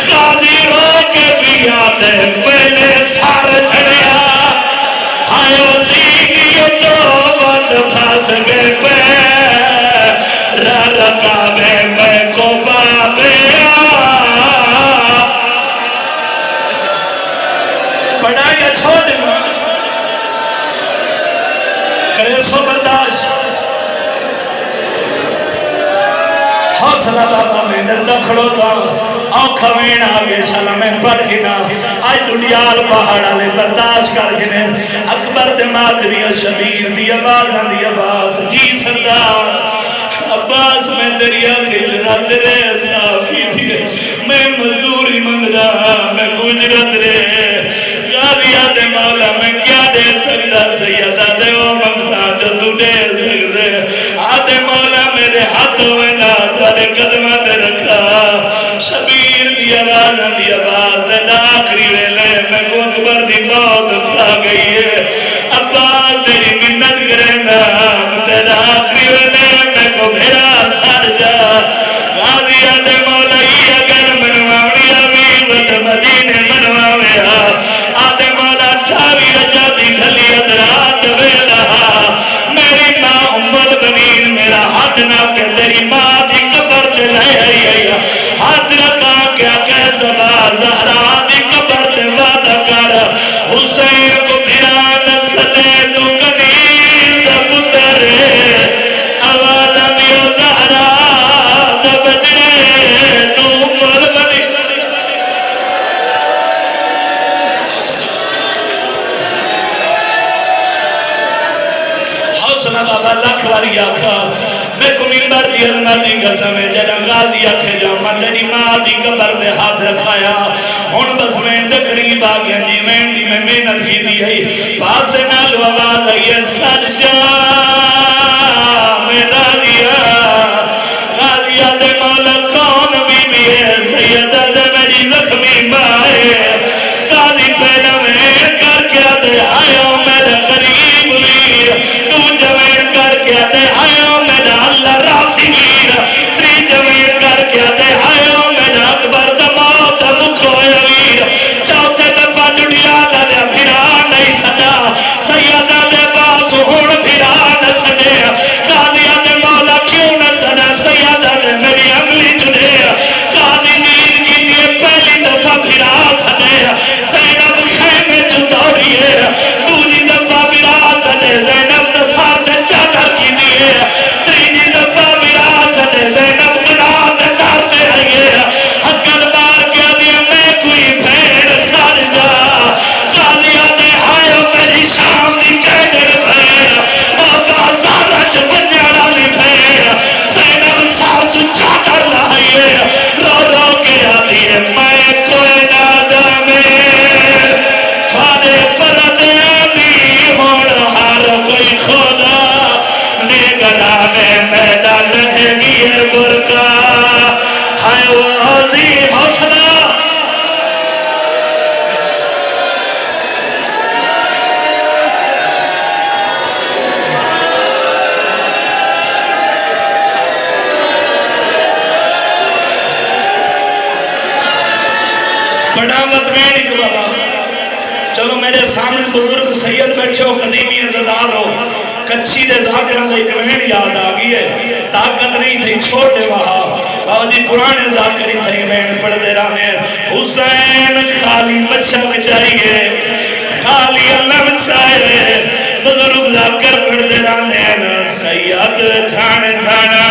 غازی رو کے بھی آتے پہلے سار چھڑیا ہائیو سینیو تو بند پھاس گئے پہ رکا بے میں کو بابے پڑھائی چھوڑ دینا کرے سو برداشت حوصلہ بابا میں دردہ کھڑو تا آنکھا وین آگے شالا میں پڑھ گنا آج دنیال پہاڑا لے برداشت کر گنے اکبر دماغ دیا شبیر دی آواز دی آواز جی سردار عباس میں دریا کے جرات رے صافی دیئے میں مزدوری منگ رہا میں گجرت رے غازیات مولا میں کیا دے سکتا سیدہ دے او مقصہ جو تو دے سکتے آدھے مولا میرے ہاتھوں میں نات والے قدمہ دے رکھا شبیر دی آواز دی آواز دے آخری ویلے میں کو اکبر دی موت کھا گئی ہے عباس تیری منت کرنا دے آخری ویلے میں کو بھیرا سار جا غازیات مولا ہی اگر منواؤنی امین وقت مدینے منواؤنی آدھے مولا ٹھاوی رجا دی گھلی ادرات ویلہ میری ماں امال بنین میرا ہاتھ نہ کہ تیری ماں دی قبر دے لائے ہاتھ رکھا کیا کیسا زہرا دی قبر دے وعدہ کر حسین کو پھرا نسلے تو قدیم بابا لکھ واری آکھا میں کو منبر دی عظمت دی قسم ہے جڑا غازی آکھے جا میں تیری ماں دی قبر تے ہاتھ رکھایا ہن بس میں تے قریب آ گیا جی میں دی میں محنت کی دی ہے پاس نال آواز آئی ہے سچ جا میرا دیا غازی دے مولا کون بی بی ہے سیدہ دے میری زخمی ماں ہے غازی پہلا میں کر کے دے آیا میرا غریب ویر تو جوین کر کے دے آیا میرا اللہ راسی ویر تری جوین کر کے دے آیا میرا اکبر دماغ مکھویا ویر چوتھے دفعہ دنیا لدے پھرا نہیں سجا سیدہ دے باس ہون پھرا نہ سجے غازی دے مولا کیوں نہ سجا سیدہ دے میری عملی چنے غازی نیند کی لیے پہلی دفعہ پھرا سجے زینب خیمے چدوری ہے دوجی دفعہ پھرا سجے زینب دسار سے چادر کی لیے تیجی دفعہ پھرا سجے زینب قناعت دارتے رہیے حقل بار کیا دیا میں کوئی بھیڑ سار جا غازی آنے آئے میری شام دی کہنے بھیڑ اور بازارہ چبنیانا لی بھیڑ زینب سار سے چادر لائیے رو رو کے آدھیے میں کوئی نازمے تھانے پردے آدھی ہون ہر کوئی خدا نگرانے میدان لہنگی برکا ہائے وہ عظیم حوصلہ بڑا مطمئن اقبالہ چلو میرے سامنے بزرگ سید بیٹھے ہو قدیمی عزدار ہو کچھی دے ذاکرہ سے ایک وہن یاد آگئی ہے طاقت نہیں تھی چھوڑے وہاں بابا جی پرانے ذاکری تھی وہن پڑھ دے رہنے ہیں حسین خالی مچھا بچائیے خالی اللہ بچائیے بزرگ ذاکر پڑھ دے رہنے ہیں سید چھانے چھانا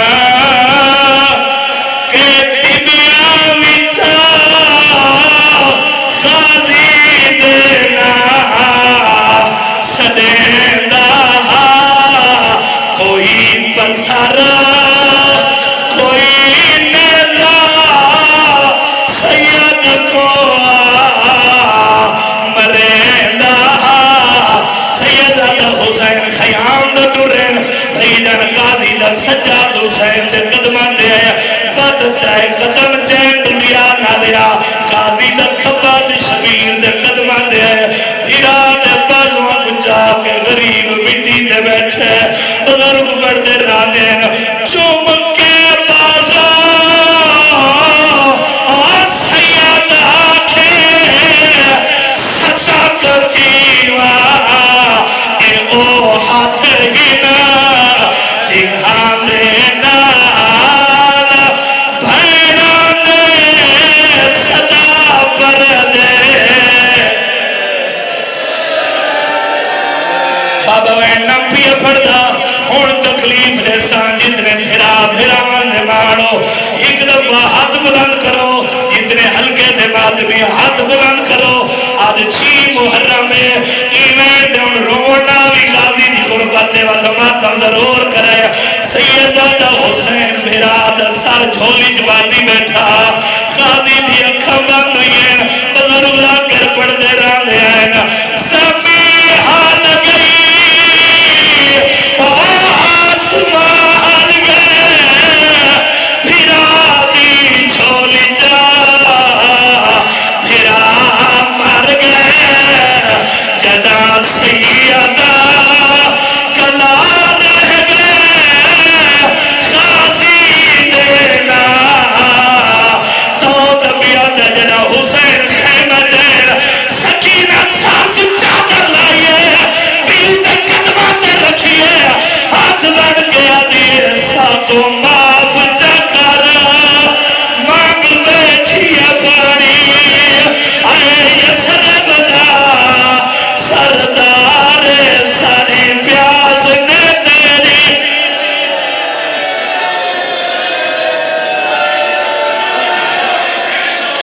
سجاد حسین سے قدمان دے ود ترائے قدم چین دنیا نہ دیا غازی دا کباد شبیر دے قدمان دے ایران بازوں کچھا کے غریب مٹی دے بیٹھے بزرگ بڑھ دے رانے چوم کے بازا سید آکھے سچا کتیوا اے او ہاتھ ہی نا جہاں دینا بھیڑوں نے صدا پر دے بابا وینم بھی پڑھتا ہون تکلیف دے سان جتنے بھیرا بھیرا نے مارو ایک دفعہ ہاتھ بلند کرو جتنے ہلکے دے بعد بھی ہاتھ بلند کرو آج 6 محرم میں ایویں دون رونا بھی غازی دی غربت دے والا ماتم ضرور کرے سیدہ حسین بھیراد سر جھولی جواتی بیٹھا غازی دی اکھا بند ہوئی ہیں بزرگ لاکر پڑھ دے رہنے ہیں سبھی حال گئی آسمان گئے بھیرادی جھولی جا بھیرا مر گئے جدا سیدہ کلا رہ گئے غازی دینا تو طبیعت جدا حسین خیمہ دیر سکینہ ساز چادر لائیے پیل دے قدمہ تے رکھیے ہاتھ بڑھ گیا دیر ساسوں ماں